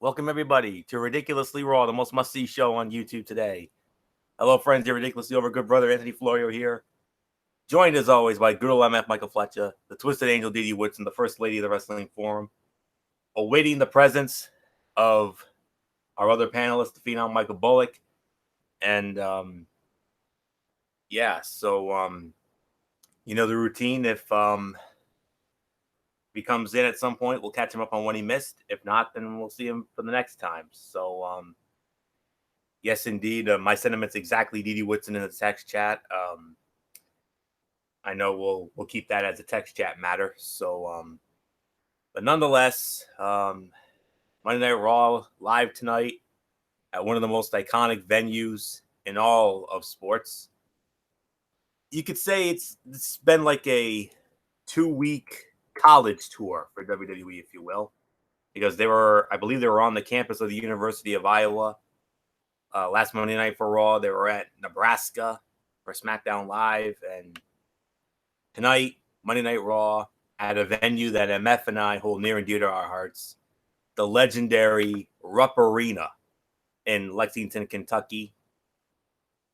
Welcome everybody to Ridiculously Raw, the most must-see show on YouTube today. Hello, friends. Your ridiculously over good brother Anthony Florio here, joined as always by Good old MF Michael Fletcher, the Twisted Angel Didi Woodson, the First Lady of the Wrestling Forum, awaiting the presence of our other panelist, the Phenom Michael Bullock, and the routine. If he comes in at some point, we'll catch him up on what he missed. If not, then we'll see him for the next time. So yes, indeed. My sentiments exactly, Didi Woodson in the text chat. I know we'll keep that as a text chat matter. So, but nonetheless, Monday Night Raw live tonight at one of the most iconic venues in all of sports. You could say it's been like a 2-week college tour for WWE, if you will, because I believe they were on the campus of the University of Iowa. Last Monday night for Raw, they were at Nebraska for SmackDown Live, and tonight, Monday Night Raw, at a venue that MF and I hold near and dear to our hearts, the legendary Rupp Arena in Lexington, Kentucky.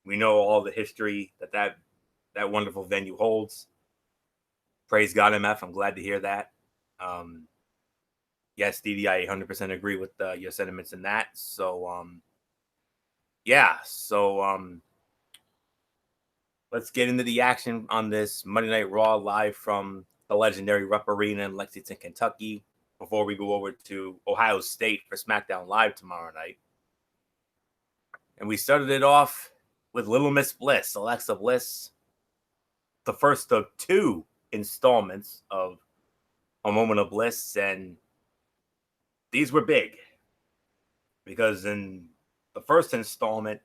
We know all the history that wonderful venue holds. Praise God, MF. I'm glad to hear that. Yes, Didi, I 100% agree with your sentiments in that. So, let's get into the action on this Monday Night Raw live from the legendary Rupp Arena in Lexington, Kentucky, before we go over to Ohio State for SmackDown Live tomorrow night. And we started it off with Little Miss Bliss, Alexa Bliss, the first of 2 installments of A Moment of Bliss. And these were big because in the first installment,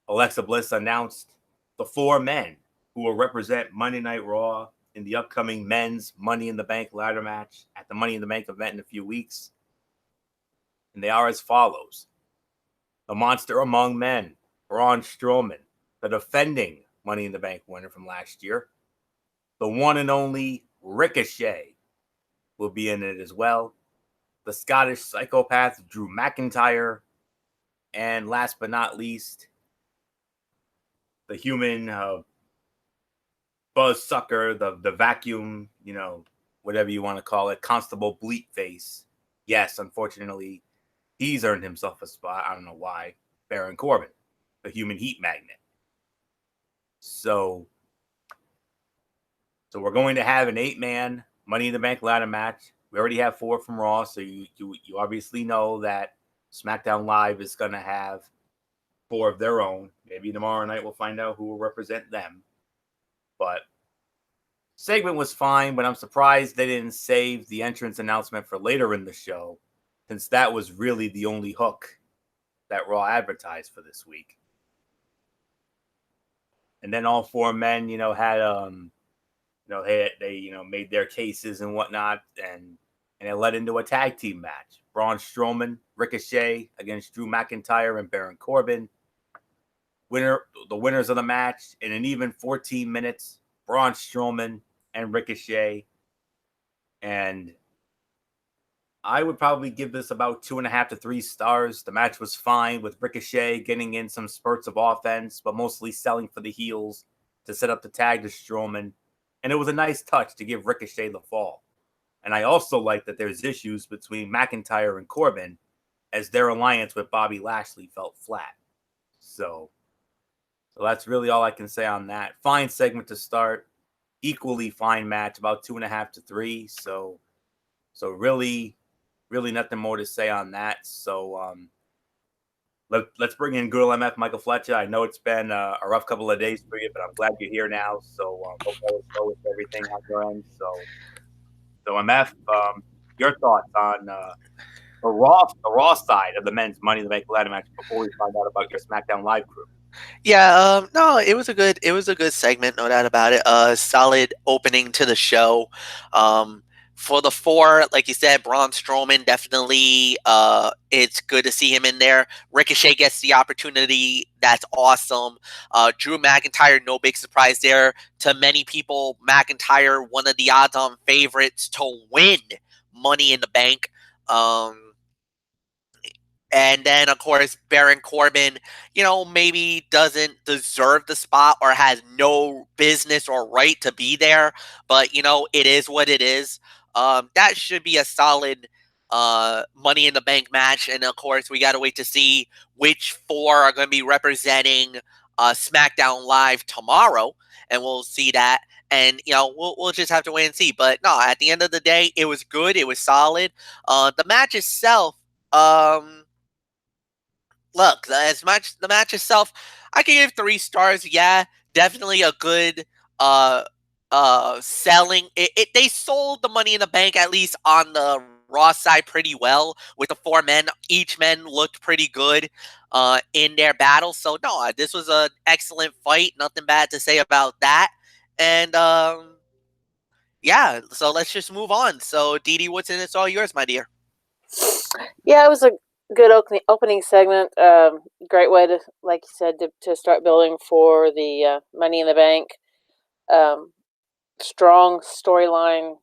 Alexa Bliss announced the 4 men who will represent Monday Night Raw in the upcoming men's Money in the Bank ladder match at the Money in the Bank event in a few weeks. And they are as follows. The Monster Among Men, Braun Strowman, the defending Money in the Bank winner from last year. The one and only Ricochet will be in it as well. The Scottish psychopath, Drew McIntyre. And last but not least, the human buzz sucker, the vacuum, whatever you want to call it, Constable Bleepface. Yes, unfortunately, he's earned himself a spot. I don't know why. Baron Corbin, the human heat magnet. So we're going to have an 8-man Money in the Bank ladder match. We already have 4 from Raw, so you obviously know that SmackDown Live is going to have 4 of their own. Maybe tomorrow night we'll find out who will represent them. But segment was fine, but I'm surprised they didn't save the entrance announcement for later in the show, since that was really the only hook that Raw advertised for this week. And then all 4 men, had they made their cases and whatnot, and it led into a tag team match. Braun Strowman, Ricochet against Drew McIntyre and Baron Corbin. The winners of the match in an even 14 minutes, Braun Strowman and Ricochet. And I would probably give this about 2.5 to 3 stars. The match was fine, with Ricochet getting in some spurts of offense, but mostly selling for the heels to set up the tag to Strowman. And it was a nice touch to give Ricochet the fall. And I also like that there's issues between McIntyre and Corbin, as their alliance with Bobby Lashley felt flat. So that's really all I can say on that. Fine segment to start. Equally fine match, about 2.5 to 3. So really nothing more to say on that. So let's bring in good old MF Michael Fletcher. I know it's been a rough couple of days for you, but I'm glad you're here now. So hope all is well with everything on your end. So MF, your thoughts on the Raw side of the men's Money in the Bank ladder match before we find out about your SmackDown Live crew. Yeah, no, it was a good segment, no doubt about it. Solid opening to the show. For the 4, like you said, Braun Strowman, definitely, it's good to see him in there. Ricochet gets the opportunity. That's awesome. Drew McIntyre, no big surprise there. To many people, McIntyre, one of the odds-on favorites to win Money in the Bank. And then, of course, Baron Corbin, maybe doesn't deserve the spot or has no business or right to be there. But, it is what it is. That should be a solid Money in the Bank match. And, of course, we got to wait to see which four are going to be representing SmackDown Live tomorrow. And we'll see that. And, we'll just have to wait and see. But, no, at the end of the day, it was good. It was solid. The match itself, look, the match itself, I can give 3 stars. Yeah, definitely a good selling. They sold the Money in the Bank at least on the Raw side pretty well with the 4 men. Each men looked pretty good in their battle. So no, this was an excellent fight. Nothing bad to say about that. And yeah, so let's just move on. So Dee, what's in it's all yours, my dear. Yeah, it was a good opening segment. Great way to, like you said, to start building for the Money in the Bank. Strong storyline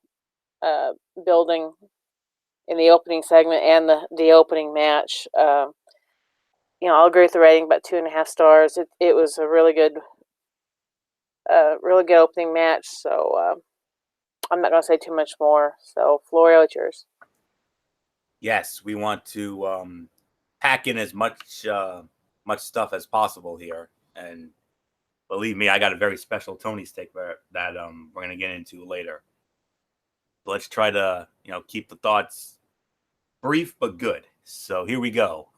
building in the opening segment and the opening match. I'll agree with the rating, about 2.5 stars. It was a really good opening match. So I'm not going to say too much more. So Florio, it's yours. Yes, we want to pack in as much stuff as possible here, and believe me, I got a very special Tony stick that we're gonna get into later. So let's try to keep the thoughts brief but good. So here we go.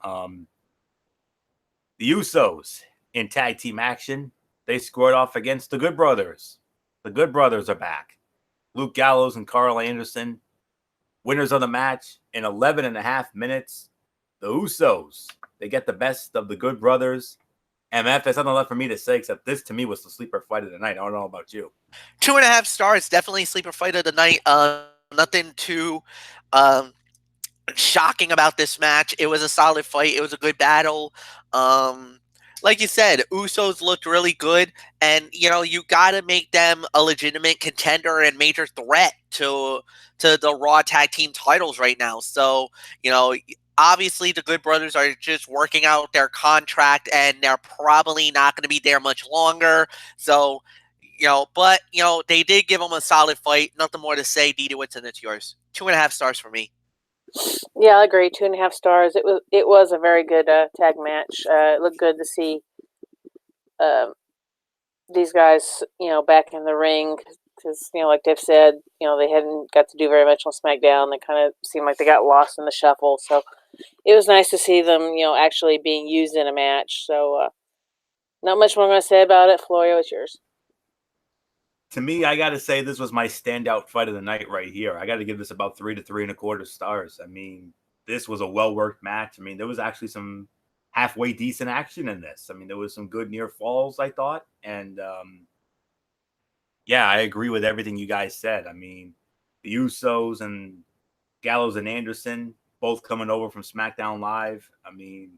The Usos in tag team action. They squared off against the Good Brothers. The Good Brothers are back. Luke Gallows and Carl Anderson, winners of the match in 11.5 minutes. The Usos, they get the best of the Good Brothers. MF, there's nothing left for me to say except this to me was the sleeper fight of the night. I don't know about you. 2.5 stars, definitely sleeper fight of the night. Nothing too shocking about this match. It was a solid fight. It was a good battle. Like you said, Usos looked really good, and you got to make them a legitimate contender and major threat to the Raw tag team titles right now. So obviously the Good Brothers are just working out their contract, and they're probably not going to be there much longer. So but they did give them a solid fight. Nothing more to say. Didi Whitson, it's yours. 2.5 stars for me. Yeah, I agree. 2.5 stars. It was a very good tag match. It looked good to see these guys, back in the ring, because like Dave said, they hadn't got to do very much on SmackDown. They kind of seemed like they got lost in the shuffle. So it was nice to see them, actually being used in a match. So not much more I'm going to say about it. Florio, it's yours. To me, I got to say this was my standout fight of the night right here. I got to give this about 3 to 3.25 stars. I mean, this was a well-worked match. I mean, there was actually some halfway decent action in this. I mean, there was some good near falls, I thought. And yeah, I agree with everything you guys said. I mean, the Usos and Gallows and Anderson both coming over from SmackDown Live. I mean,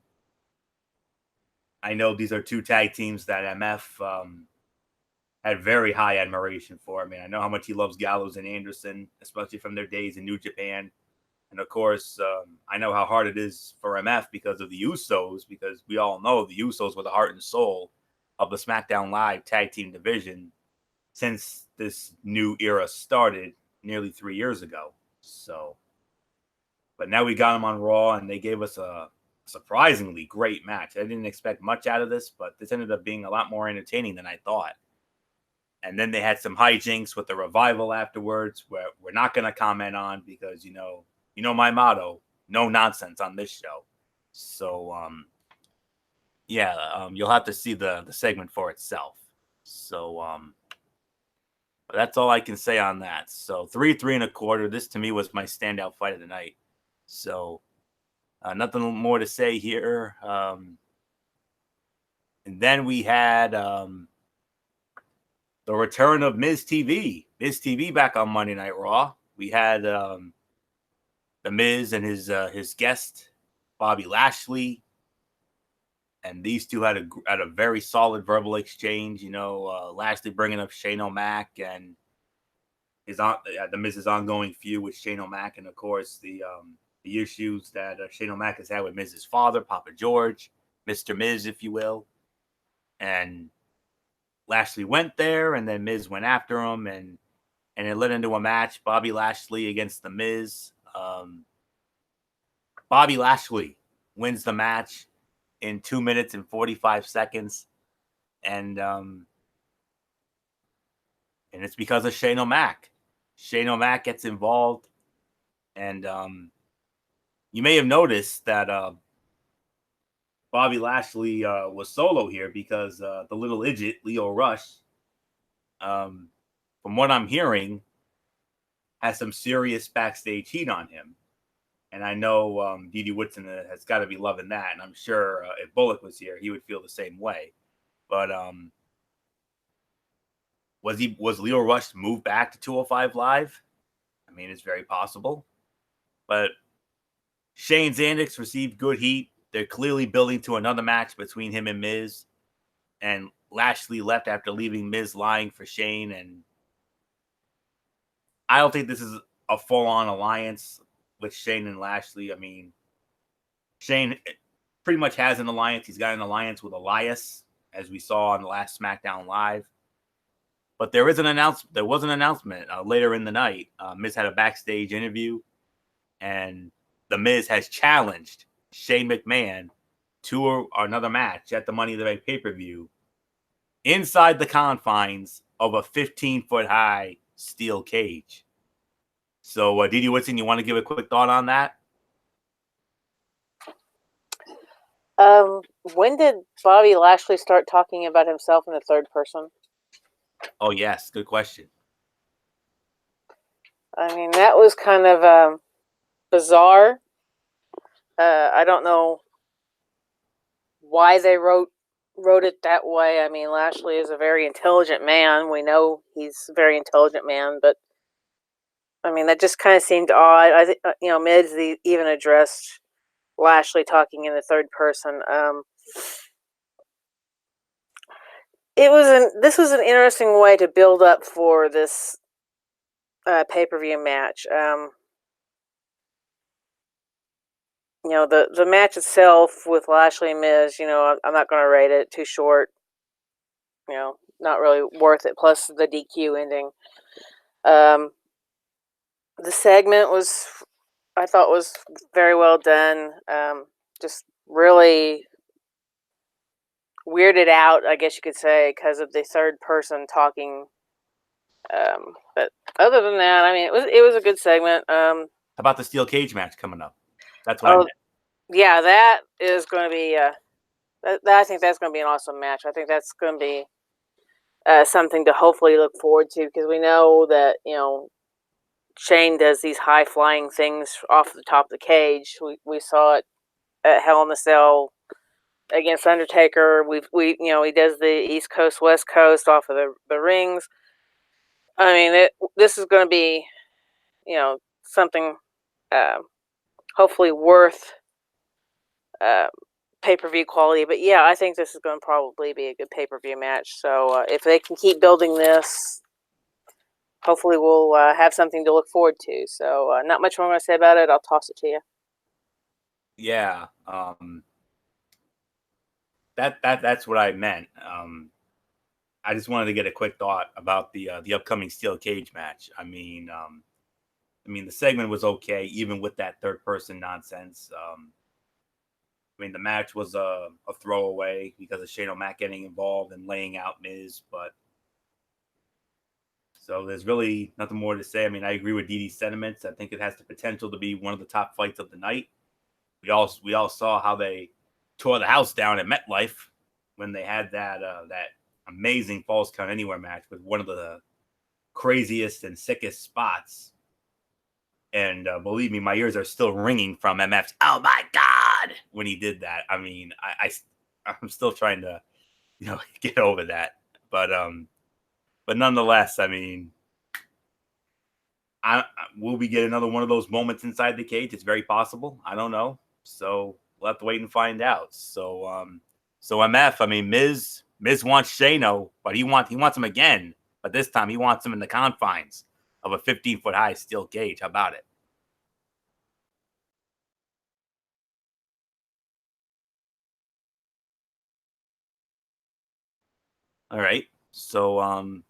I know these are 2 tag teams that MF had very high admiration for. I mean, I know how much he loves Gallows and Anderson, especially from their days in New Japan. And of course, I know how hard it is for MF because of the Usos, because we all know the Usos were the heart and soul of the SmackDown Live tag team division since this new era started nearly 3 years ago. So, but now we got them on Raw, and they gave us a surprisingly great match. I didn't expect much out of this, but this ended up being a lot more entertaining than I thought. And then they had some hijinks with the Revival afterwards, where we're not going to comment on because, you know my motto, no nonsense on this show. So, you'll have to see the segment for itself. So, but that's all I can say on that. So 3.25. This to me was my standout fight of the night. So nothing more to say here. And then we had the return of Miz TV. Miz TV back on Monday Night Raw. We had the Miz and his guest, Bobby Lashley. And these two had a very solid verbal exchange. Lashley bringing up Shane O'Mac and the Miz's ongoing feud with Shane O'Mac, and of course the the issues that Shane O'Mac has had with Miz's father, Papa George, Mr. Miz, if you will. And Lashley went there, and then Miz went after him, and it led into a match, Bobby Lashley against The Miz. Bobby Lashley wins the match in 2 minutes and 45 seconds. And it's because of Shane O'Mac. Shane O'Mac gets involved. And you may have noticed that Bobby Lashley was solo here because the little idiot, Leo Rush, from what I'm hearing, has some serious backstage heat on him. And I know Didi Whitson has got to be loving that. And I'm sure if Bullock was here, he would feel the same way. But was Leo Rush moved back to 205 Live? I mean, it's very possible. But Shane's antics received good heat. They're clearly building to another match between him and Miz. And Lashley left after leaving Miz lying for Shane. And I don't think this is a full-on alliance with Shane and Lashley. I mean, Shane pretty much has an alliance. He's got an alliance with Elias, as we saw on the last SmackDown Live. But there was an announcement later in the night. Miz had a backstage interview, and The Miz has challenged Shane McMahon to another match at the Money in the Bank pay-per-view inside the confines of a 15-foot high steel cage. So, Didi Whitson, you want to give a quick thought on that? When did Bobby Lashley start talking about himself in the third person? Oh, yes. Good question. I mean, that was kind of bizarre. I don't know why they wrote it that way. I mean, Lashley is a very intelligent man. We know he's a very intelligent man, but I mean, that just kind of seemed odd. I think, Miz even addressed Lashley talking in the third person. This was an interesting way to build up for this pay-per-view match. The match itself with Lashley and Miz, I'm not going to rate it. Too short. Not really worth it. Plus the DQ ending. The segment I thought was very well done. Just really weirded out, I guess you could say, because of the third person talking. But other than that, I mean, it was a good segment. How about the steel cage match coming up? That's what I meant. Yeah, that is going to be. I think that's going to be an awesome match. I think that's going to be something to hopefully look forward to, because we know that Shane does these high flying things off the top of the cage. We saw it at Hell in a Cell against Undertaker. He does the East Coast West Coast off of the rings. I mean, this is going to be something hopefully worth pay-per-view quality. But yeah, I think this is going to probably be a good pay-per-view match. So if they can keep building this, hopefully we'll have something to look forward to. So not much more I'm going to say about it. I'll toss it to you. Yeah, that's what I meant. I just wanted to get a quick thought about the upcoming steel cage match. I mean, the segment was okay, even with that third person nonsense. I mean, the match was a throwaway because of Shane O'Mac getting involved and laying out Miz, but so there's really nothing more to say. I mean, I agree with Didi's sentiments. I think it has the potential to be one of the top fights of the night. We all saw how they tore the house down at MetLife when they had that amazing Falls Count Anywhere match with one of the craziest and sickest spots. And believe me, my ears are still ringing from MF's "Oh my God" when he did that. I mean, I'm still trying to, get over that. But nonetheless, I mean, will we get another one of those moments inside the cage? It's very possible. I don't know. So we'll have to wait and find out. So MF, I mean, Miz wants Shano, but he wants him again. But this time he wants him in the confines of a 15-foot high steel cage. How about it? All right. So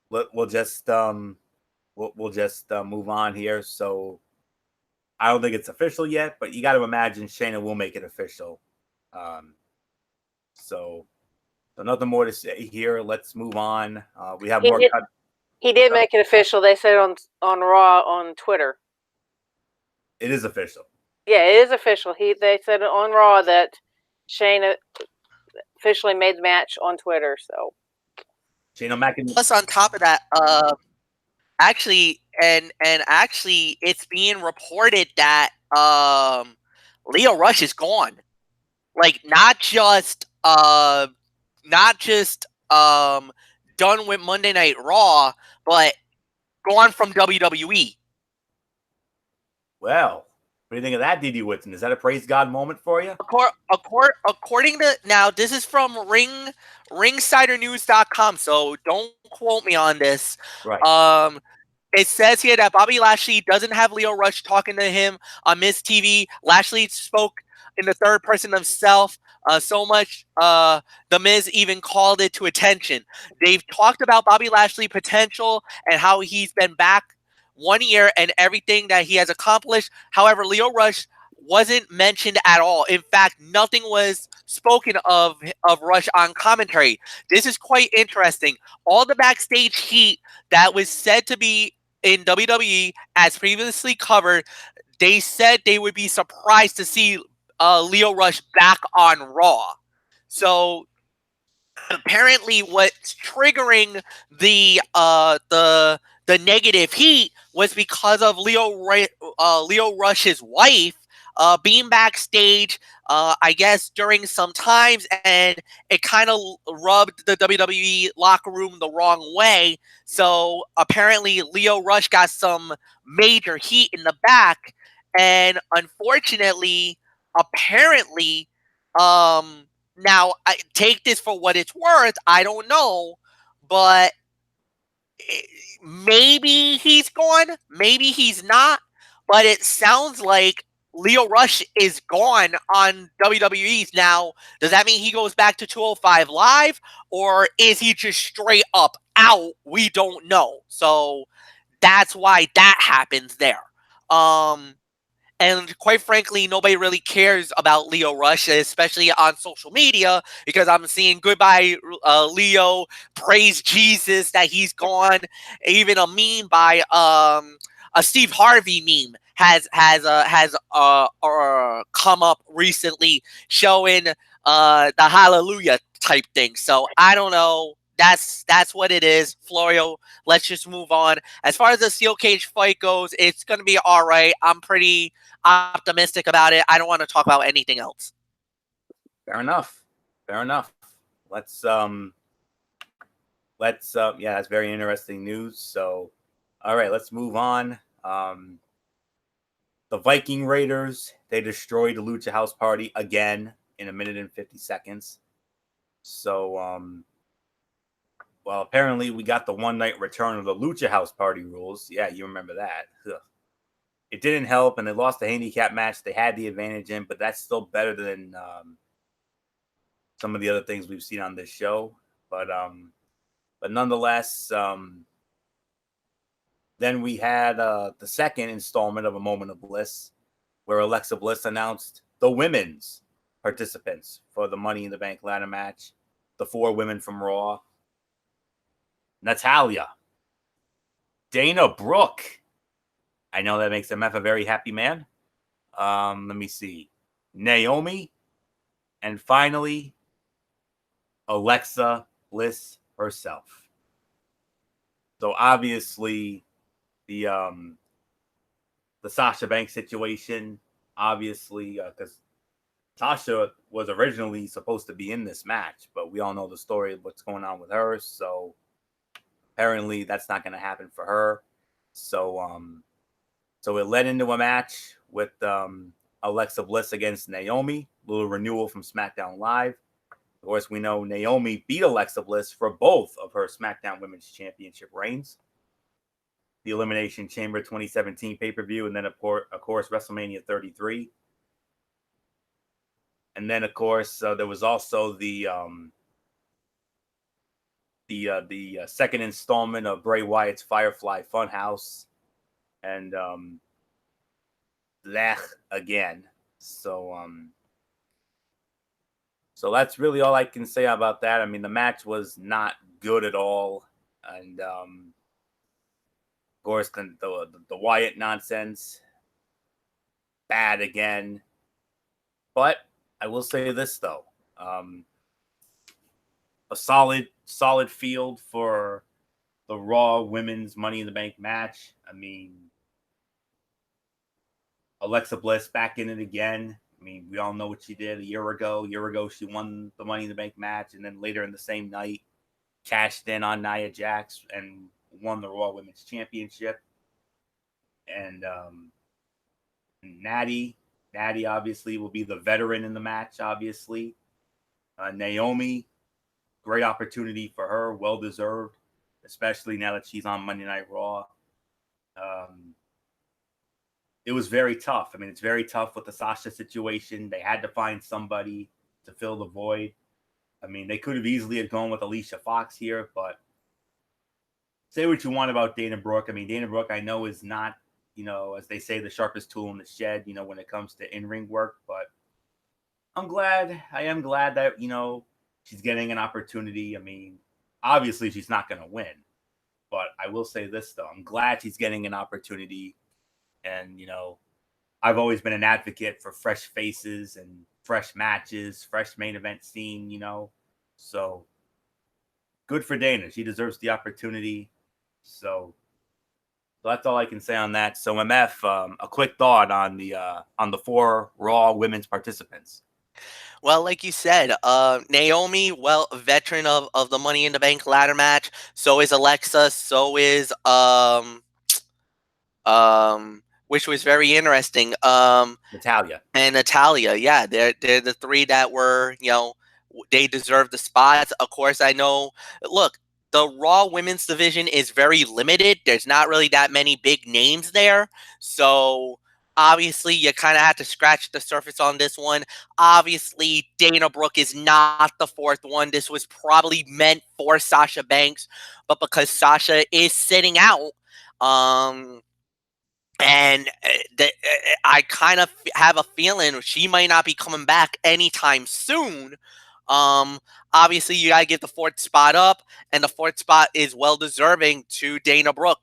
we'll just move on here. So I don't think it's official yet, but you got to imagine Shayna will make it official. So nothing more to say here. Let's move on. We have more. He did make it official. They said on Raw on Twitter. It is official. Yeah, it is official. They said on Raw that Shayna officially made the match on Twitter. So Shayna McIntyre. Plus, on top of that, actually, and actually, it's being reported that Lio Rush is gone. Like, not just done with Monday Night Raw, but gone from WWE. Well, what do you think of that, D.D. Whitson? Is that a praise God moment for you? According to, now, this is from ringsidernews.com, so don't quote me on this. Right. It says here that Bobby Lashley doesn't have Lio Rush talking to him on Miz TV. Lashley spoke in the third person himself so much the Miz even called it to attention. They've talked about Bobby Lashley potential and how he's been back 1 year and everything that he has accomplished. However, Lio Rush wasn't mentioned at all. In fact, nothing was spoken of Rush on commentary. This is quite interesting. All the backstage heat that was said to be in WWE, as previously covered, they said they would be surprised to see Lio Rush back on Raw. So apparently, what's triggering the negative heat was because of Lio Rush's wife being backstage, I guess, during some times, and it kind of rubbed the WWE locker room the wrong way. So apparently, Lio Rush got some major heat in the back, and unfortunately, apparently, now I take this for what it's worth. I don't know, but maybe he's gone, maybe he's not. But it sounds like Lio Rush is gone on WWE's. Now, does that mean he goes back to 205 Live, or is he just straight up out? We don't know. So that's why that happens there. And quite frankly, nobody really cares about Lio Rush, especially on social media, because I'm seeing goodbye Lio, praise Jesus that he's gone. Even a meme by a Steve Harvey meme has come up recently showing the hallelujah type thing. So I don't know. That's what it is, Florio. Let's just move on. As far as the steel cage fight goes, it's going to be all right. I'm pretty optimistic about it. I don't want to talk about anything else. Fair enough. Let's yeah, that's very interesting news. So all right, let's move on. The Viking Raiders, they destroyed the Lucha House Party again in 1 minute and 50 seconds. So well, apparently we got the one night return of the Lucha House Party rules. Yeah, you remember that. Ugh. It didn't help, and they lost the handicap match. They had the advantage in, but that's still better than some of the other things we've seen on this show. But nonetheless, then we had the second installment of A Moment of Bliss, where Alexa Bliss announced the women's participants for the Money in the Bank ladder match. The 4 women from Raw: Natalya, Dana Brooke. I know that makes MF a very happy man. Let me see. Naomi. And finally, Alexa Bliss herself. So obviously, the Sasha Banks situation, obviously, because Sasha was originally supposed to be in this match, but we all know the story of what's going on with her. So apparently, that's not going to happen for her. So it led into a match with Alexa Bliss against Naomi, a little renewal from SmackDown Live. Of course, we know Naomi beat Alexa Bliss for both of her SmackDown Women's Championship reigns. The Elimination Chamber 2017 pay-per-view, and then, of course, WrestleMania 33. And then, of course, there was also the the second installment of Bray Wyatt's Firefly Funhouse, and Lech again. So that's really all I can say about that. I mean, the match was not good at all, and of course the Wyatt nonsense, bad again. But I will say this though, a solid field for the Raw Women's Money in the Bank match. I mean, Alexa Bliss back in it again. I mean, we all know what she did a year ago. A year ago, she won the Money in the Bank match, and then later in the same night, cashed in on Nia Jax and won the Raw Women's Championship. And Natty obviously will be the veteran in the match, obviously. Naomi, great opportunity for her, well-deserved, especially now that she's on Monday Night Raw. It was very tough. I mean, it's very tough with the Sasha situation. They had to find somebody to fill the void. I mean, they could have easily have gone with Alicia Fox here, but say what you want about Dana Brooke. I mean, Dana Brooke, I know, is not, as they say, the sharpest tool in the shed, when it comes to in-ring work, but I am glad that, she's getting an opportunity. I mean, obviously she's not going to win, but I will say this, though. I'm glad she's getting an opportunity. And, I've always been an advocate for fresh faces and fresh matches, fresh main event scene, So good for Dana. She deserves the opportunity. So that's all I can say on that. So MF, a quick thought on the 4 Raw women's participants. Well, like you said, Naomi, a veteran of the Money in the Bank ladder match. So is Alexa. So is which was very interesting. Natalya. And Natalya, yeah, they're the 3 that were, they deserve the spots. Of course, I know. Look, the Raw women's division is very limited. There's not really that many big names there, so obviously you kind of have to scratch the surface on this one. Obviously, Dana Brooke is not the 4th one. This was probably meant for Sasha Banks, but because Sasha is sitting out, and I kind of have a feeling she might not be coming back anytime soon. Obviously, you got to get the 4th spot up, and the 4th spot is well deserving to Dana Brooke.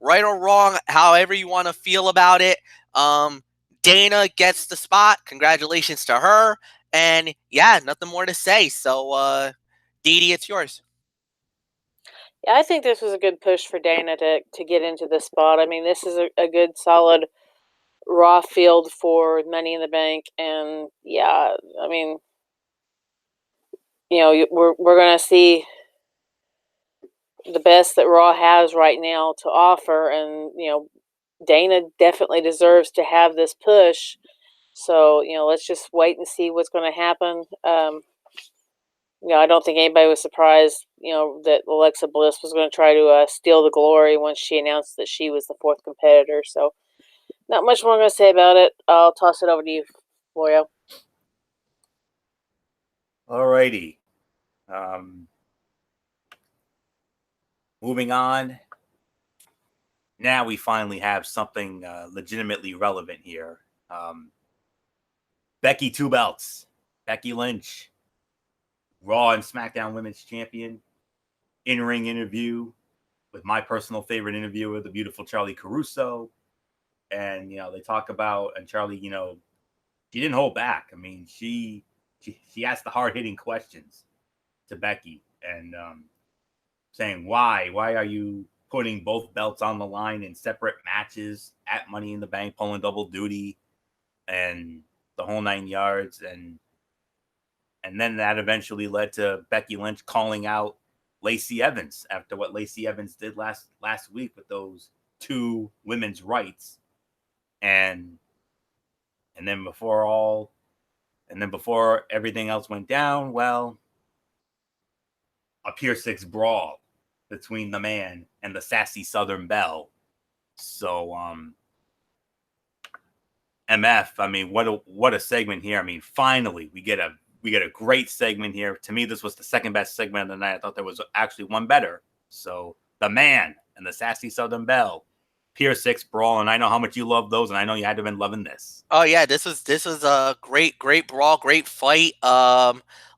Right or wrong, however you want to feel about it. Dana gets the spot. Congratulations to her. And yeah, nothing more to say. So, Dee, it's yours. Yeah, I think this was a good push for Dana to get into the spot. I mean, this is a good, solid Raw field for Money in the Bank, and yeah, I mean, we're going to see the best that Raw has right now to offer, and Dana definitely deserves to have this push. So let's just wait and see what's going to happen. I don't think anybody was surprised, that Alexa Bliss was going to try to steal the glory once she announced that she was the 4th competitor. So, not much more I'm going to say about it. I'll toss it over to you, Florio. Alrighty. Moving on. Now we finally have something legitimately relevant here. Becky 2 belts. Becky Lynch, Raw and SmackDown Women's Champion, in-ring interview with my personal favorite interviewer, the beautiful Charlie Caruso. And, they talk about, and Charlie, she didn't hold back. I mean, she asked the hard-hitting questions to Becky and saying, why are you putting both belts on the line in separate matches at Money in the Bank, pulling double duty and the whole 9 yards. And then that eventually led to Becky Lynch calling out Lacey Evans after what Lacey Evans did last week with those 2 women's rights. And then before everything else went down, well, a Pier 6 brawl between the man and the sassy Southern Belle. So, MF, I mean, what a segment here. I mean, finally we get a We get a great segment here. To me, this was the second best segment of the night. I thought there was actually one better. So the man and the sassy Southern Belle, Pier 6 brawl, and I know how much you love those, and I know you had to have been loving this. Oh yeah, this was a great brawl, great fight.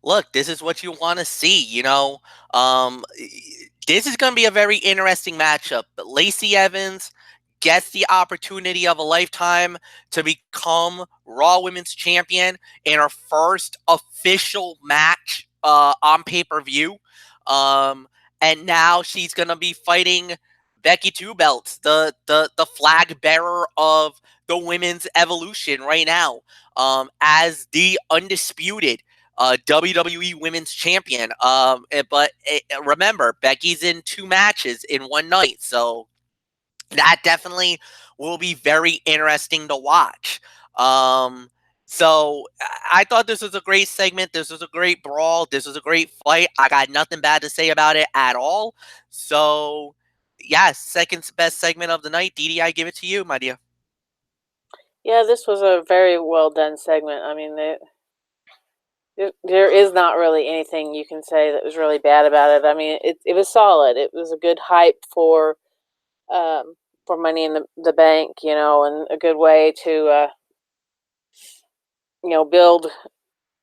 Look, this is what you want to see. This is going to be a very interesting matchup. But Lacey Evans gets the opportunity of a lifetime to become Raw Women's Champion in her first official match on pay-per-view. And now she's going to be fighting Becky Two Belts, the flag bearer of the women's evolution right now, as the undisputed WWE Women's Champion. But remember, Becky's in 2 matches in one night, so that definitely will be very interesting to watch. So I thought this was a great segment. This was a great brawl. This was a great fight. I got nothing bad to say about it at all. So, yeah, second best segment of the night. Didi, I give it to you, my dear. Yeah, this was a very well done segment. I mean, there is not really anything you can say that was really bad about it. I mean, it was solid. It was a good hype for Money in the Bank, and a good way to build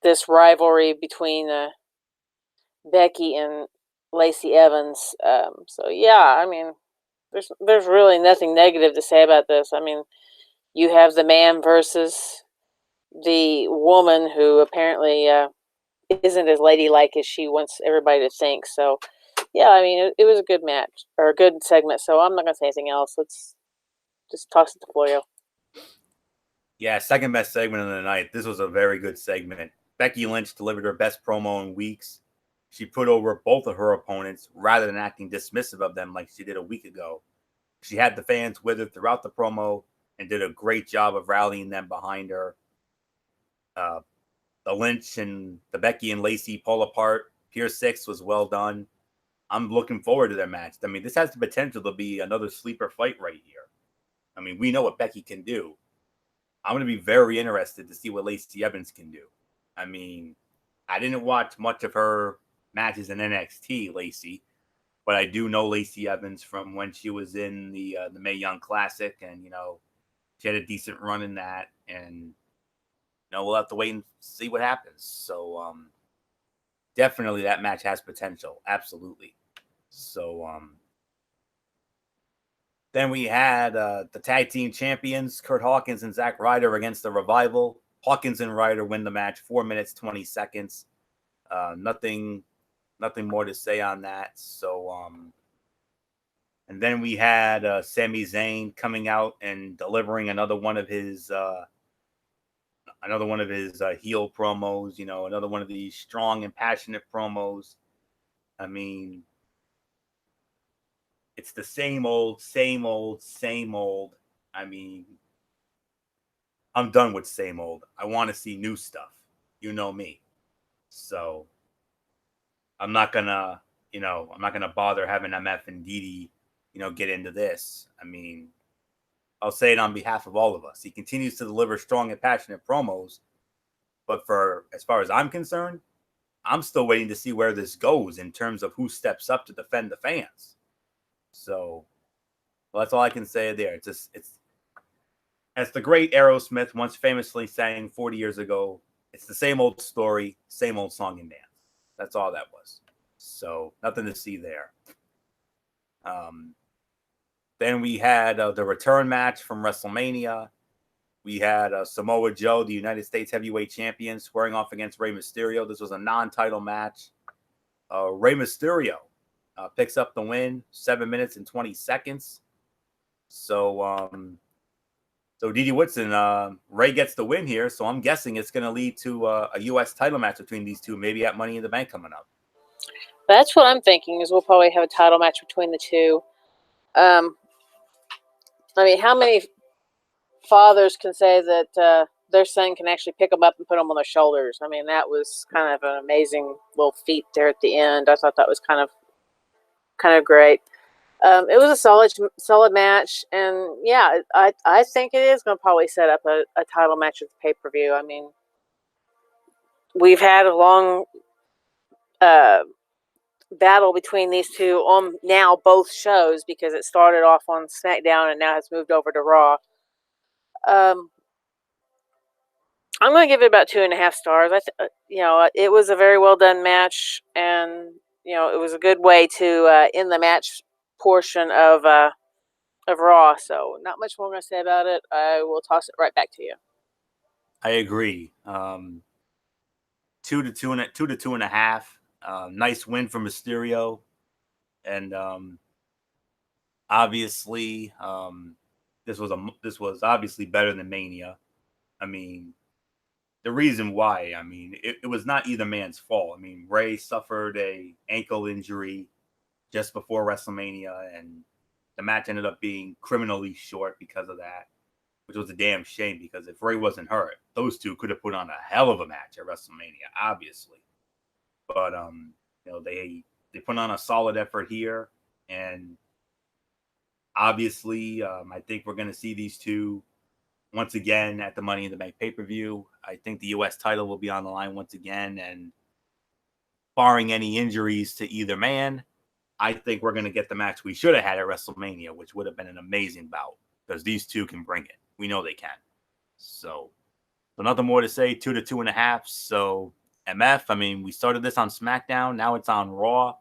this rivalry between Becky and Lacey Evans. So yeah, I mean, there's really nothing negative to say about this. I mean, you have the man versus the woman who apparently isn't as ladylike as she wants everybody to think. So yeah, I mean, it was a good match or a good segment. So I'm not gonna say anything else. Let's just toss it to Florio. Yeah, second best segment of the night. This was a very good segment. Becky Lynch delivered her best promo in weeks. She put over both of her opponents rather than acting dismissive of them like she did a week ago. She had the fans with her throughout the promo and did a great job of rallying them behind her. The Lynch and the Becky and Lacey pull apart. Pier 6 was well done. I'm looking forward to their match. I mean, this has the potential to be another sleeper fight right here. I mean, we know what Becky can do. I'm going to be very interested to see what Lacey Evans can do. I mean, I didn't watch much of her matches in NXT, Lacey, but I do know Lacey Evans from when she was in the Mae Young Classic, and she had a decent run in that, and we'll have to wait and see what happens. So definitely that match has potential, absolutely. So then we had the tag team champions, Kurt Hawkins and Zack Ryder, against the Revival. Hawkins and Ryder win the match, 4 minutes, 20 seconds. Nothing more to say on that. So, and then we had Sami Zayn coming out and delivering another one of his heel promos. Another one of these strong and passionate promos. I mean, it's the same old. I mean, I'm done with same old. I want to see new stuff. You know me. So I'm not gonna bother having MF and Didi, get into this. I mean, I'll say it on behalf of all of us. He continues to deliver strong and passionate promos, but as far as I'm concerned, I'm still waiting to see where this goes in terms of who steps up to defend the fans. So, well, that's all I can say there. It's as the great Aerosmith once famously sang 40 years ago, it's the same old story, same old song and dance. That's all that was. So nothing to see there. Then we had the return match from WrestleMania. We had Samoa Joe, the United States Heavyweight Champion, squaring off against Rey Mysterio. This was a non-title match. Rey Mysterio picks up the win, 7 minutes and 20 seconds. So, Didi Woodson, Rey gets the win here. So I'm guessing it's going to lead to a U.S. title match between these two, maybe at Money in the Bank coming up. That's what I'm thinking, is we'll probably have a title match between the two. I mean, how many fathers can say that their son can actually pick them up and put them on their shoulders? I mean, that was kind of an amazing little feat there at the end. I thought that was kind of great. It was a solid match, and yeah, I think it is going to probably set up a title match at the pay-per-view. I mean, we've had a long battle between these two on now both shows, because it started off on SmackDown and now has moved over to Raw. I'm going to give it about 2.5 stars. It was a very well done match, and it was a good way to end the match portion of Raw. So not much more I'm going to say about it. I will toss it right back to you. I agree. 2 to 2.5. Nice win for Mysterio, and obviously, this was obviously better than Mania. I mean, the reason why, it was not either man's fault. I mean, Ray suffered a ankle injury just before WrestleMania, and the match ended up being criminally short because of that, which was a damn shame, because if Ray wasn't hurt, those two could have put on a hell of a match at WrestleMania, obviously. But they put on a solid effort here, and obviously, I think we're going to see these two once again at the Money in the Bank pay-per-view. I think the U.S. title will be on the line once again, and barring any injuries to either man, I think we're going to get the match we should have had at WrestleMania, which would have been an amazing bout, because these two can bring it. We know they can. So nothing more to say. 2 to 2.5. So MF, we started this on SmackDown. Now it's on Raw.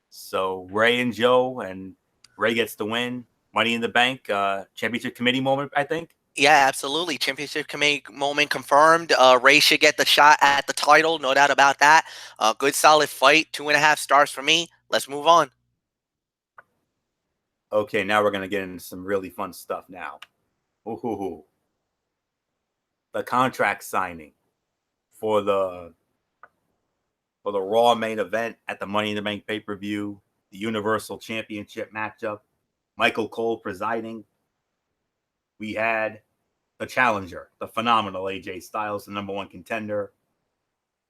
So Ray and Joe, and Ray gets the win. Money in the Bank, championship committee moment, I think. Yeah, absolutely. Championship committee moment confirmed. Ray should get the shot at the title, no doubt about that. Good, solid fight. 2.5 stars for me. Let's move on. Okay, now we're going to get into some really fun stuff now. Ooh. The contract signing for the Raw main event at the Money in the Bank pay-per-view, the Universal Championship matchup, Michael Cole presiding. We had the challenger, the phenomenal AJ Styles, the number one contender.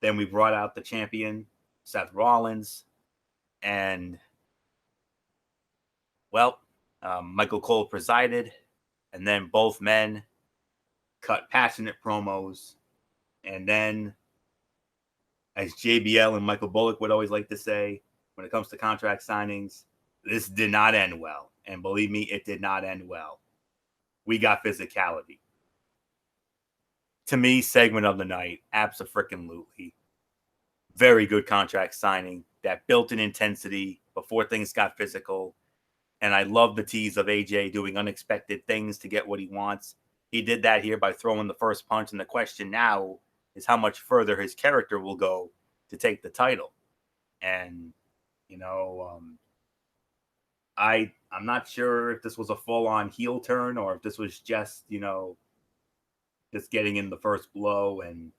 Then we brought out the champion, Seth Rollins. And, Michael Cole presided. And then both men cut passionate promos. And then, as JBL and Michael Bullock would always like to say, when it comes to contract signings, this did not end well. And believe me, it did not end well. We got physicality. To me, segment of the night, abso-freaking-lutely. Very good contract signing that built in intensity before things got physical. And I love the tease of AJ doing unexpected things to get what he wants. He did that here by throwing the first punch, and the question now is how much further his character will go to take the title. And, I'm not sure if this was a full-on heel turn or if this was just, just getting in the first blow, and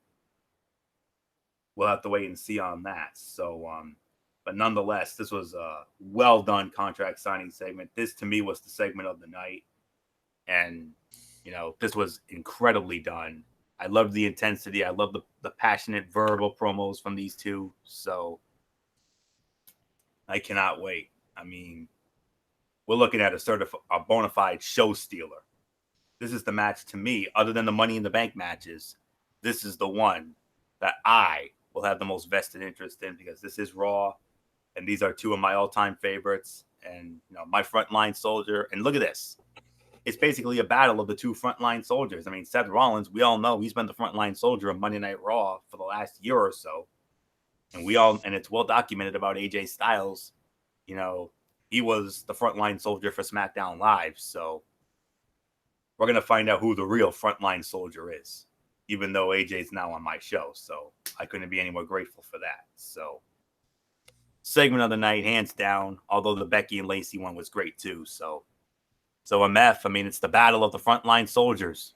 we'll have to wait and see on that. So, but nonetheless, this was a well-done contract signing segment. This, to me, was the segment of the night. And, this was incredibly done. I love the intensity. I love the passionate verbal promos from these two. So I cannot wait. We're looking at a bona fide show stealer. This is the match, to me, other than the Money in the Bank matches, this is the one that I will have the most vested interest in, because this is Raw, and these are two of my all-time favorites. And, my frontline soldier, and look at this. It's basically a battle of the two frontline soldiers. Seth Rollins, we all know he's been the frontline soldier of Monday Night Raw for the last year or so. And it's well documented about AJ Styles. He was the frontline soldier for SmackDown Live. So we're going to find out who the real frontline soldier is, even though AJ's now on my show. So I couldn't be any more grateful for that. So segment of the night, hands down, although the Becky and Lacey one was great too. So MF, it's the battle of the frontline soldiers.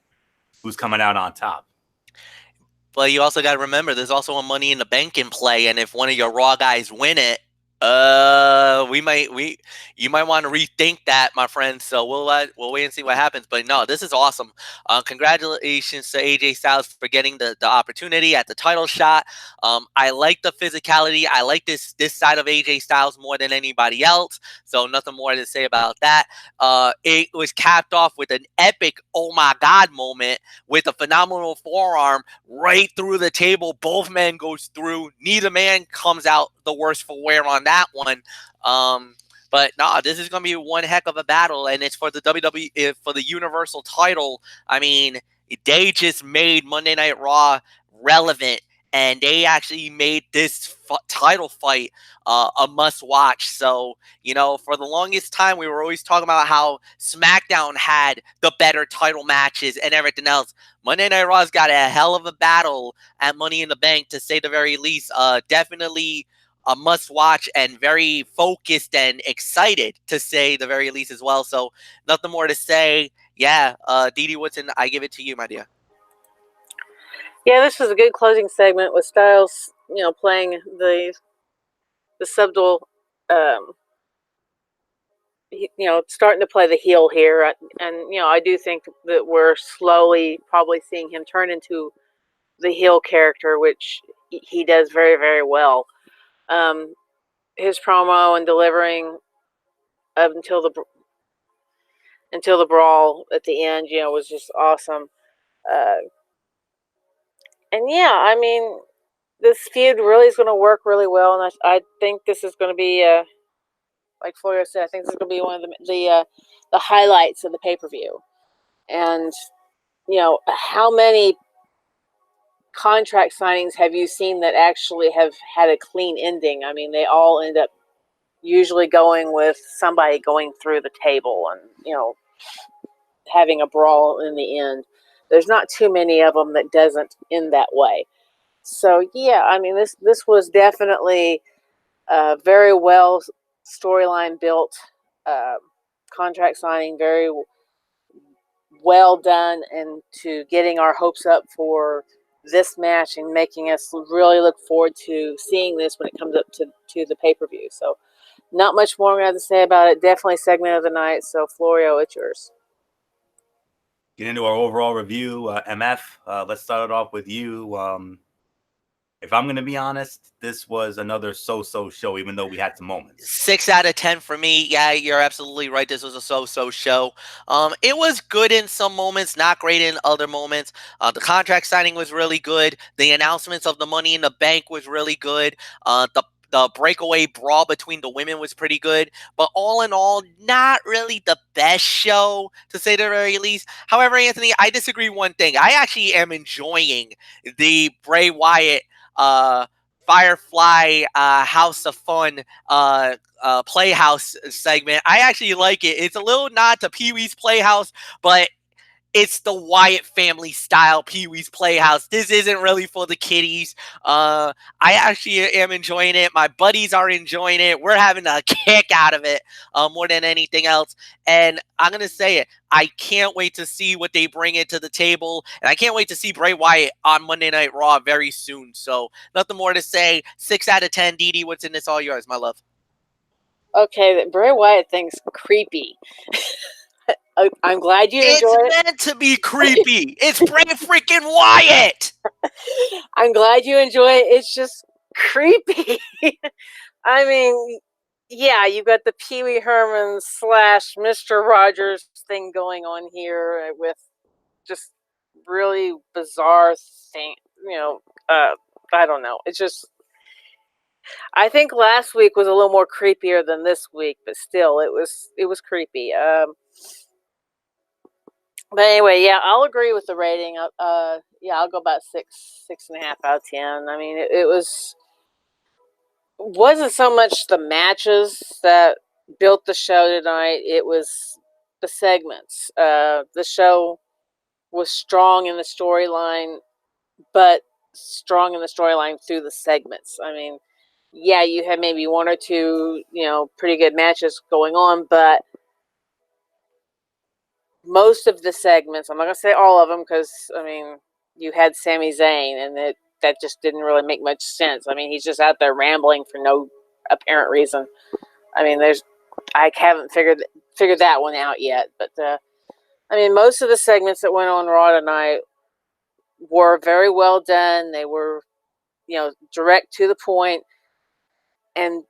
Who's coming out on top? But you also got to remember, there's also a Money in the Bank in play, and if one of your Raw guys win it, You might want to rethink that, my friend. So we'll wait and see what happens. But no, this is awesome. Congratulations to AJ Styles for getting the opportunity at the title shot. I like the physicality. I like this side of AJ Styles more than anybody else. So nothing more to say about that. It was capped off with an epic oh my god moment with a phenomenal forearm right through the table. Both men goes through. Neither man comes out the worse for wear on that one. But nah, this is gonna be one heck of a battle, and it's for the WWE, for the Universal title. I mean, they just made Monday Night Raw relevant, and they actually made this title fight a must-watch. So, for the longest time, we were always talking about how SmackDown had the better title matches and everything else. Monday Night Raw's got a hell of a battle at Money in the Bank, to say the very least. Definitely a must-watch, and very focused and excited, to say the very least, as well. So, nothing more to say. Yeah, Didi Woodson, I give it to you, my dear. Yeah, this was a good closing segment with Styles, playing the subtle, starting to play the heel here, and I do think that we're slowly probably seeing him turn into the heel character, which he does very, very well. His promo and delivering up until the brawl at the end, was just awesome. And yeah, I mean, this feud really is going to work really well, and I think this is going to be, like Florio said, I think this is going to be one of the highlights of the pay-per-view. And how many contract signings have you seen that actually have had a clean ending? I mean, they all end up usually going with somebody going through the table and having a brawl in the end. There's not too many of them that doesn't end that way. So yeah, I mean, this was definitely a very well storyline built contract signing, very well done, and to getting our hopes up for this match and making us really look forward to seeing this when it comes up to the pay-per-view. So not much more I'm going to have to say about it. Definitely segment of the night. So Florio, it's yours. Get into our overall review. MF, let's start it off with you. If I'm going to be honest, this was another so-so show, even though we had some moments. 6 out of 10 for me. Yeah, you're absolutely right. This was a so-so show. It was good in some moments, not great in other moments. The contract signing was really good. The announcements of the Money in the Bank was really good. The breakaway brawl between the women was pretty good. But all in all, not really the best show, to say the very least. However, Anthony, I disagree one thing. I actually am enjoying the Bray Wyatt Firefly House of Fun Playhouse segment. I actually like it. It's a little nod to Pee-wee's Playhouse, but it's the Wyatt family style Pee-wee's Playhouse. This isn't really for the kiddies. I actually am enjoying it. My buddies are enjoying it. We're having a kick out of it more than anything else. And I'm going to say it. I can't wait to see what they bring it to the table. And I can't wait to see Bray Wyatt on Monday Night Raw very soon. So nothing more to say. 6 out of 10. Didi, what's in this? All yours, my love. Okay, the Bray Wyatt thing's creepy. I'm glad you enjoyed it. It's meant to be creepy. It's Bray freaking Wyatt. I'm glad you enjoy it. It's just creepy. I mean, yeah, you've got the Pee Wee Herman / Mr. Rogers thing going on here with just really bizarre thing. I don't know. It's just, I think last week was a little more creepier than this week, but still, it was creepy. But anyway, yeah, I'll agree with the rating. Yeah, I'll go about 6.5 out of 10. I mean, it wasn't so much the matches that built the show tonight. It was the segments. The show was strong in the storyline, but strong in the storyline through the segments. I mean, yeah, you had maybe one or two, pretty good matches going on, but most of the segments, I'm not going to say all of them, because, I mean, you had Sami Zayn, and that just didn't really make much sense. I mean, he's just out there rambling for no apparent reason. I mean, I haven't figured that one out yet. But I mean, most of the segments that went on Raw tonight were very well done. They were, direct to the point and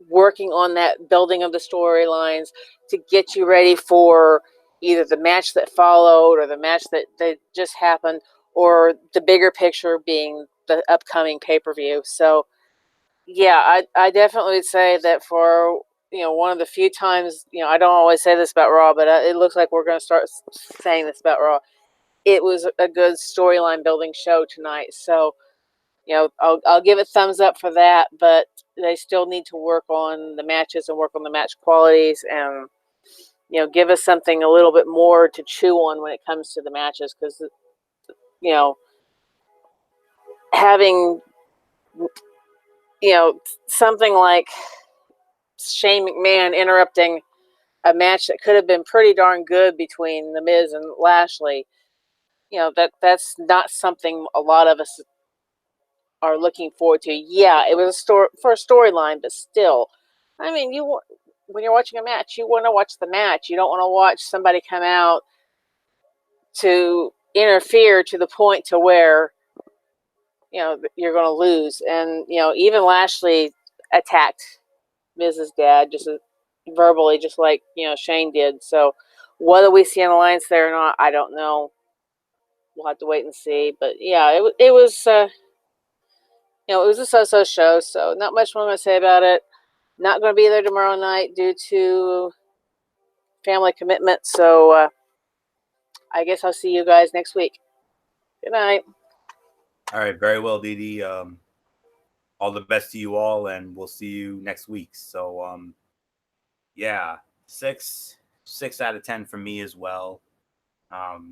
working on that building of the storylines to get you ready for either the match that followed or the match that just happened, or the bigger picture being the upcoming pay-per-view. So yeah, I definitely would say that for one of the few times, I don't always say this about Raw, but it looks like we're going to start saying this about Raw. It was a good storyline building show tonight. So I'll give it thumbs up for that, but they still need to work on the matches and work on the match qualities, and give us something a little bit more to chew on when it comes to the matches, because having something like Shane McMahon interrupting a match that could have been pretty darn good between The Miz and Lashley, that's not something a lot of us are looking forward to. Yeah, it was for a storyline, but still, I mean, when you're watching a match, you want to watch the match. You don't want to watch somebody come out to interfere to the point to where you're going to lose. And even Lashley attacked Miz's dad just verbally, just like Shane did. So whether we see an alliance there or not, I don't know. We'll have to wait and see. But yeah, it was. It was a so-so show, so not much more I'm going to say about it. Not going to be there tomorrow night due to family commitments, so I guess I'll see you guys next week. Good night. All right, very well, Dee Dee. All the best to you all, and we'll see you next week. So, yeah, 6 out of 10 for me as well. I'll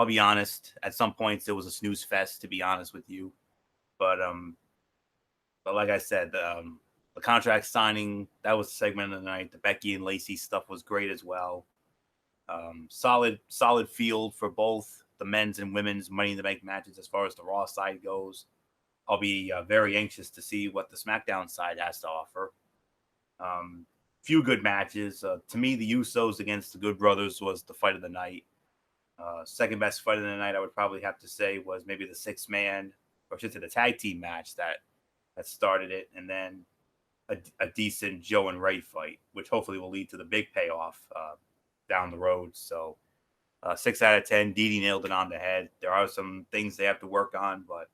be honest. At some points, it was a snooze fest, to be honest with you. But like I said, the contract signing, that was the segment of the night. The Becky and Lacey stuff was great as well. Solid field for both the men's and women's Money in the Bank matches as far as the Raw side goes. I'll be very anxious to see what the SmackDown side has to offer. Few good matches. To me, the Usos against the Good Brothers was the fight of the night. Second best fight of the night, I would probably have to say, was maybe the 6-man, or just the tag team match that started it, and then a decent Joe and Ray fight, which hopefully will lead to the big payoff down the road. So 6 out of 10. Dee Dee nailed it on the head. There are some things they have to work on, but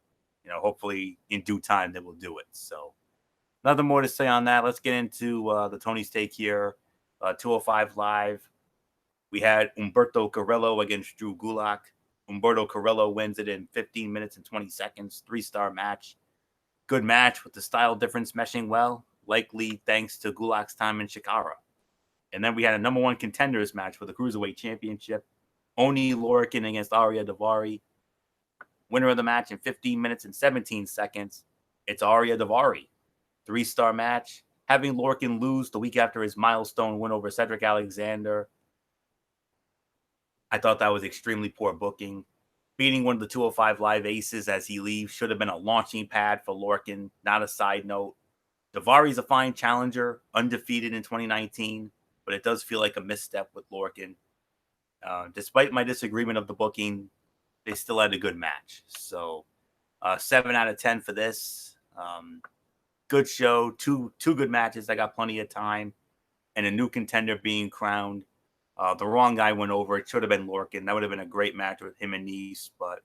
hopefully in due time they will do it. So nothing more to say on that. Let's get into the Tony's Take here. 205 Live. We had Humberto Carrillo against Drew Gulak. Humberto Carrillo wins it in 15 minutes and 20 seconds. 3-star match. Good match with the style difference meshing well, likely thanks to Gulak's time in Chikara. And then we had a number one contenders match for the Cruiserweight Championship. Oni Lorcan against Arya Daivari. Winner of the match in 15 minutes and 17 seconds. It's Arya Daivari. 3-star match. Having Lorcan lose the week after his milestone win over Cedric Alexander, I thought that was extremely poor booking. Beating one of the 205 Live aces as he leaves should have been a launching pad for Lorcan, not a side note. Daivari's a fine challenger, undefeated in 2019, but it does feel like a misstep with Lorcan. Despite my disagreement of the booking, they still had a good match. So 7 out of 10 for this. Good show, two good matches. I got plenty of time, and a new contender being crowned. The wrong guy went over. It should have been Lorcan. That would have been a great match with him and Nice, but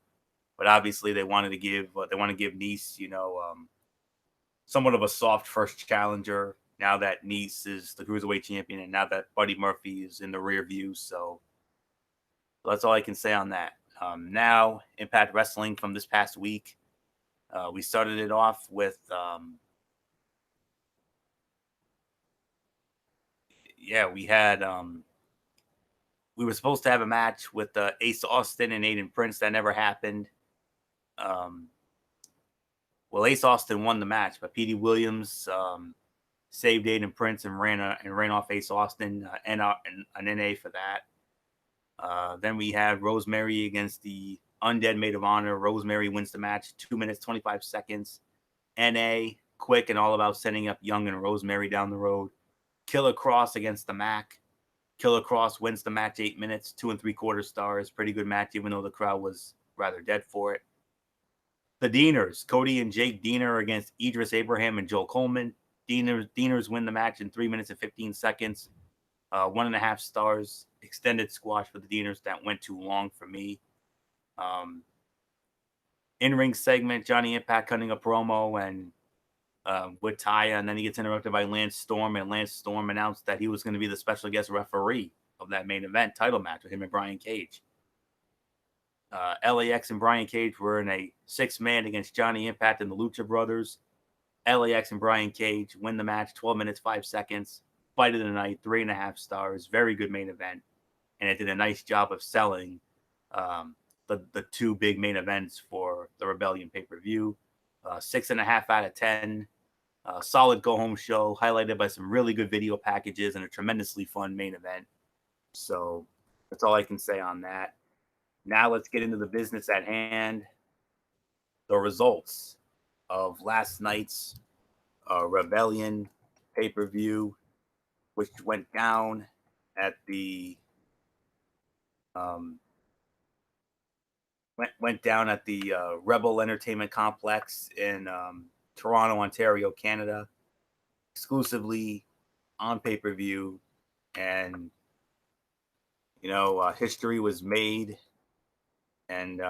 obviously they wanted to give Nice, somewhat of a soft first challenger. Now that Nice is the Cruiserweight champion, and now that Buddy Murphy is in the rear view, so that's all I can say on that. Now, Impact Wrestling from this past week. We started it off with we had we were supposed to have a match with Ace Austin and Aiden Prince. That never happened. Ace Austin won the match, but Petey Williams saved Aiden Prince and ran off Ace Austin and an NA for that. Then we had Rosemary against the Undead Maid of Honor. Rosemary wins the match, 2 minutes, 25 seconds. NA, quick and all about setting up Young and Rosemary down the road. Killer Cross against the Mac. Killer Cross wins the match 8 minutes, 2 3/4 stars. Pretty good match, even though the crowd was rather dead for it. The Deaners, Cody and Jake Deaner against Idris Abraham and Joel Coleman. Deaners win the match in 3 minutes and 15 seconds. 1.5 stars. Extended squash for the Deaners. That went too long for me. In-ring segment, Johnny Impact cutting a promo and with Taya, and then he gets interrupted by Lance Storm, and Lance Storm announced that he was going to be the special guest referee of that main event title match with him and Brian Cage. LAX and Brian Cage were in a 6-man against Johnny Impact and the Lucha Brothers. LAX and Brian Cage win the match, 12 minutes, 5 seconds. Fight of the night, 3.5 stars. Very good main event. And it did a nice job of selling the 2 big main events for the Rebellion pay-per-view. 6.5 out of 10. Solid go-home show, highlighted by some really good video packages and a tremendously fun main event. So that's all I can say on that. Now let's get into the business at hand. The results of last night's Rebellion pay-per-view, which went down at the Rebel Entertainment Complex in Toronto, Ontario, Canada, exclusively on pay-per-view. And history was made. And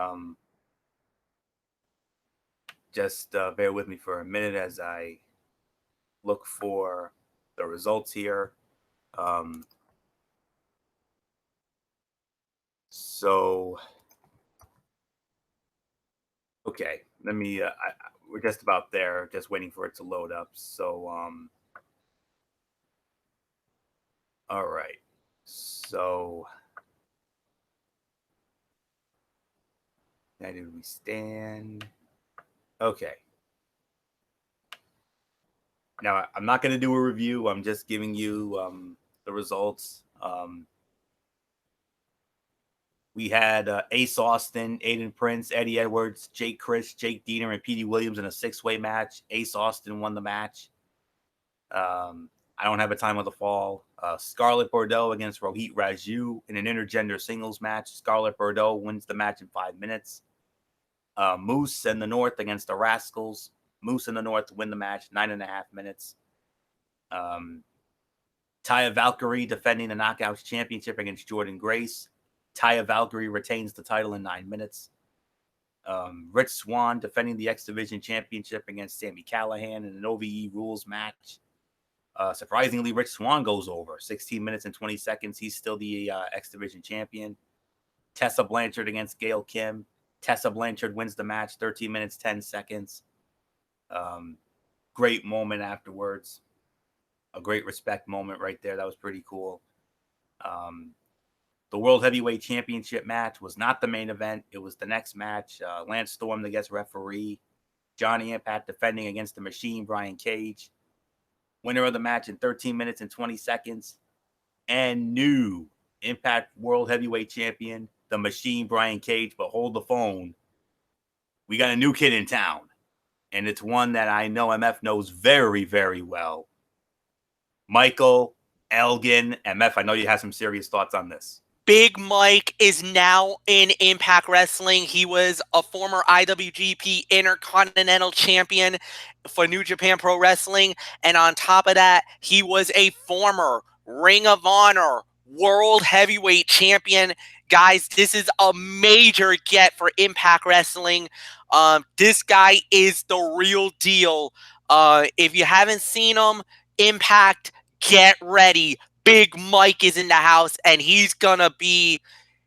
just bear with me for a minute as I look for the results here. Okay, let me, we're just about there, just waiting for it to load up. So, all right. So, how did we stand? Okay. Now, I'm not going to do a review. I'm just giving you the results. We had Ace Austin, Aiden Prince, Eddie Edwards, Jake Chris, Jake Deaner, and Petey Williams in a 6-way match. Ace Austin won the match. I don't have a time of the fall. Scarlett Bordeaux against Rohit Raju in an intergender singles match. Scarlett Bordeaux wins the match in 5 minutes. Moose in the North against the Rascals. Moose in the North win the match, 9.5 minutes. Taya Valkyrie defending the Knockouts Championship against Jordan Grace. Taya Valkyrie retains the title in 9 minutes. Rich Swann defending the X Division Championship against Sami Callihan in an OVE rules match. Surprisingly, Rich Swann goes over 16 minutes and 20 seconds. He's still the X Division champion. Tessa Blanchard against Gail Kim. Tessa Blanchard wins the match, 13 minutes, 10 seconds. Great moment afterwards. A great respect moment right there. That was pretty cool. The World Heavyweight Championship match was not the main event. It was the next match. Lance Storm, the guest referee. Johnny Impact defending against the Machine, Brian Cage. Winner of the match in 13 minutes and 20 seconds. And new Impact World Heavyweight Champion, the Machine, Brian Cage. But hold the phone. We got a new kid in town. And it's one that I know MF knows very, very well. Michael Elgin. MF, I know you have some serious thoughts on this. Big Mike is now in Impact Wrestling. He was a former IWGP Intercontinental Champion for New Japan Pro Wrestling. And on top of that, he was a former Ring of Honor World Heavyweight Champion. Guys, this is a major get for Impact Wrestling. This guy is the real deal. If you haven't seen him, Impact, get ready. Big Mike is in the house, and he's gonna be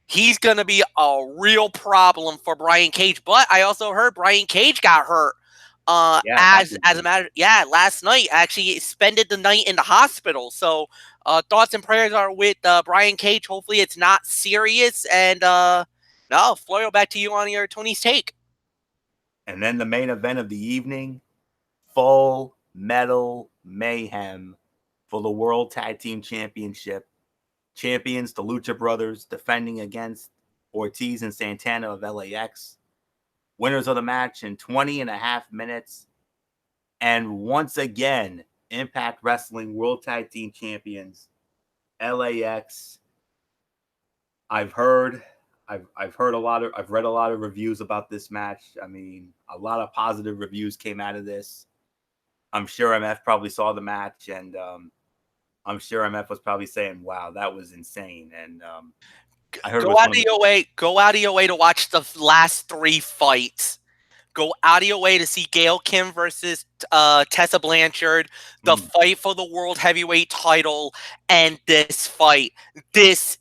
a real problem for Brian Cage. But I also heard Brian Cage got hurt. As a matter, last night actually spended the night in the hospital. So thoughts and prayers are with Brian Cage. Hopefully it's not serious. And no, Florio, back to you on your Tony's take. And then the main event of the evening, Full Metal Mayhem for the World Tag Team Championship. Champions, the Lucha Brothers, defending against Ortiz and Santana of LAX. Winners of the match in 20.5 minutes. And once again, Impact Wrestling World Tag Team Champions, LAX. I've read a lot of reviews about this match. I mean, a lot of positive reviews came out of this. I'm sure MF probably saw the match, and I'm sure MF was probably saying, "Wow, that was insane." And I heard Go out of your way. Go out of your way to watch the last 3 fights. Go out of your way to see Gail Kim versus Tessa Blanchard, the fight for the World Heavyweight title, and this fight. This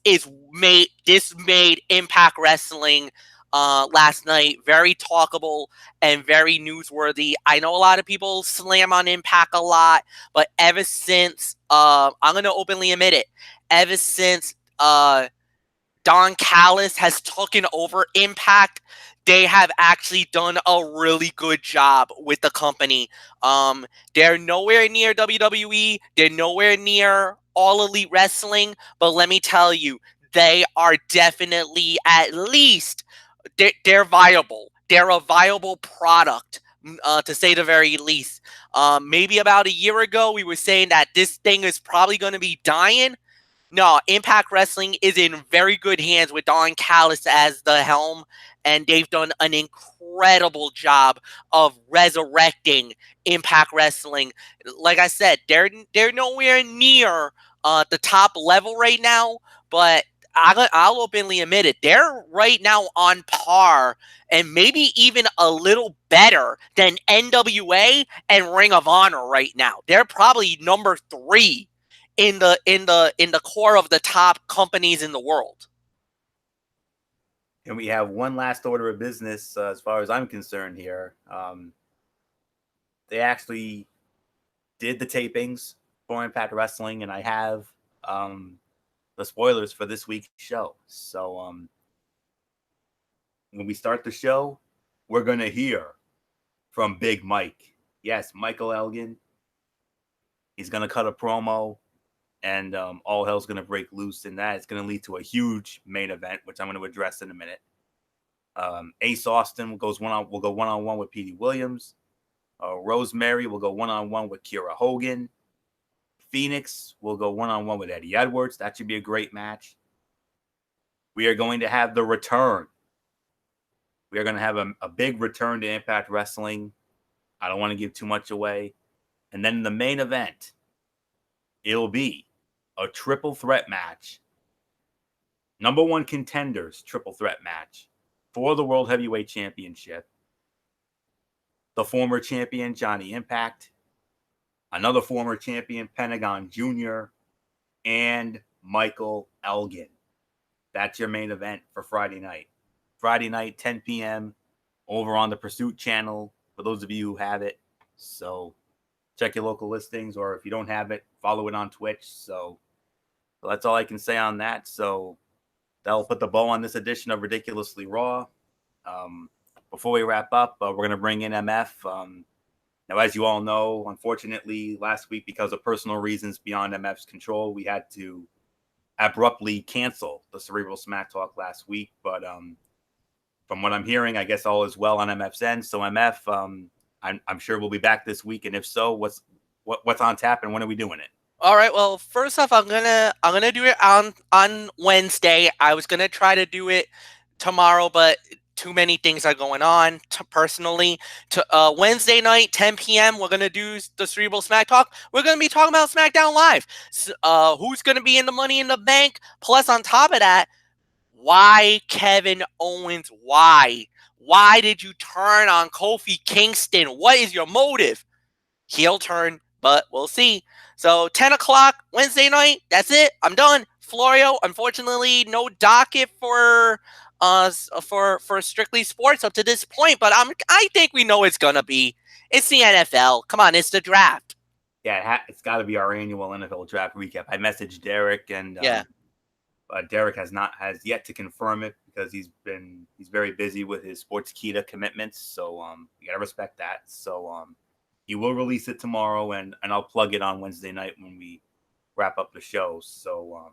made Impact Wrestling last night very talkable and very newsworthy. I know a lot of people slam on Impact a lot, but ever since I'm gonna openly admit it, ever since Don Callis has taken over Impact, they have actually done a really good job with the company. They're nowhere near WWE. They're nowhere near All Elite Wrestling. But let me tell you, they are definitely at least they're viable. They're a viable product, to say the very least. Maybe about a year ago, we were saying that this thing is probably going to be dying. No, Impact Wrestling is in very good hands with Don Callis as the helm, and they've done an incredible job of resurrecting Impact Wrestling. Like I said, they're nowhere near the top level right now, but I'll openly admit it. They're right now on par and maybe even a little better than NWA and Ring of Honor right now. They're probably number 3 in the core of the top companies in the world. And we have one last order of business as far as I'm concerned here. They actually did the tapings for Impact Wrestling, and I have the spoilers for this week's show. So when we start the show, we're going to hear from Big Mike. Yes, Michael Elgin. He's going to cut a promo. And all hell's going to break loose, and that is going to lead to a huge main event, which I'm going to address in a minute. Ace Austin will go one-on-one with Petey Williams. Rosemary will go one-on-one with Kiera Hogan. Phoenix will go one-on-one with Eddie Edwards. That should be a great match. We are going to have the return. We are going to have a big return to Impact Wrestling. I don't want to give too much away. And then in the main event, it'll be a triple threat match. Number 1 contenders triple threat match for the World Heavyweight Championship. The former champion, Johnny Impact. Another former champion, Pentagon Jr. And Michael Elgin. That's your main event for Friday night. Friday night, 10 p.m. over on the Pursuit channel for those of you who have it. So check your local listings, or if you don't have it, follow it on Twitch. So that's all I can say on that. So that'll put the bow on this edition of Ridiculously Raw. Before we wrap up, we're going to bring in MF. Now, as you all know, unfortunately, last week, because of personal reasons beyond MF's control, we had to abruptly cancel the Cerebral Smack Talk last week. But from what I'm hearing, I guess all is well on MF's end. So MF, I'm sure we'll be back this week, and if so, what's on tap and when are we doing it? All right. Well, first off, I'm gonna do it on Wednesday. I was gonna try to do it tomorrow, but too many things are going on personally. To Wednesday night, 10 p.m., we're gonna do the Cerebral Smack Talk. We're gonna be talking about SmackDown Live. Who's gonna be in the Money in the Bank? Plus, on top of that, why Kevin Owens? Why? Why did you turn on Kofi Kingston? What is your motive? Heel turn, but we'll see. So 10 o'clock Wednesday night. That's it. I'm done. Florio, unfortunately, no docket for Strictly Sports up to this point, but I think we know it's gonna be. It's the NFL. Come on, it's the draft. Yeah, it's got to be our annual NFL draft recap. I messaged Derek, and Derek has yet to confirm it because he's very busy with his Sportskeeda commitments. So you gotta respect that. So he will release it tomorrow, and I'll plug it on Wednesday night when we wrap up the show. So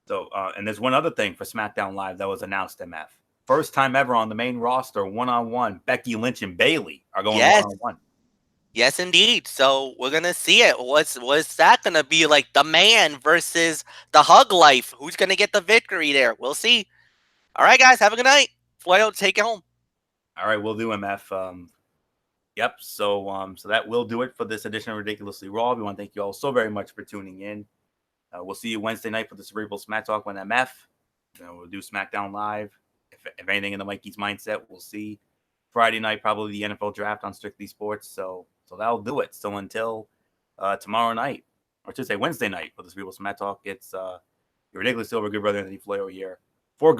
and there's one other thing for SmackDown Live that was announced, MF. First time ever on the main roster, one-on-one, Becky Lynch and Bayley are going one-on-one. Yes, indeed. So we're gonna see it. What's that gonna be like? The man versus the hug life. Who's gonna get the victory there? We'll see. All right, guys. Have a good night. Floyo, take it home. All right, we'll do MF. Yep. So that will do it for this edition of Ridiculously Raw. We want to thank you all so very much for tuning in. We'll see you Wednesday night for the Cerebral Smack Talk on MF. We'll do SmackDown Live. If anything in the Mikey's mindset, we'll see. Friday night, probably the NFL draft on Strictly Sports. So that'll do it. So until tomorrow night, or to say Wednesday night for the Cerebral Smack Talk, it's your ridiculous silver good brother Anthony Floyo here. For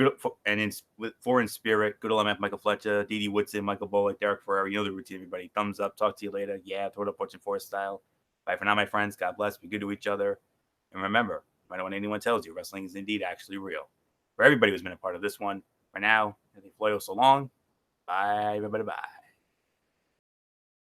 in spirit, good old MF, Michael Fletcher, Didi Woodson, Michael Bullock, Derek Ferrari. You know the routine, everybody. Thumbs up. Talk to you later. Yeah, throw it up, watching Force style. Bye for now, my friends. God bless. Be good to each other. And remember, no matter what anyone tells you, wrestling is indeed actually real. For everybody who's been a part of this one, for now, Anthony Floyo, so long. Bye, everybody. Bye.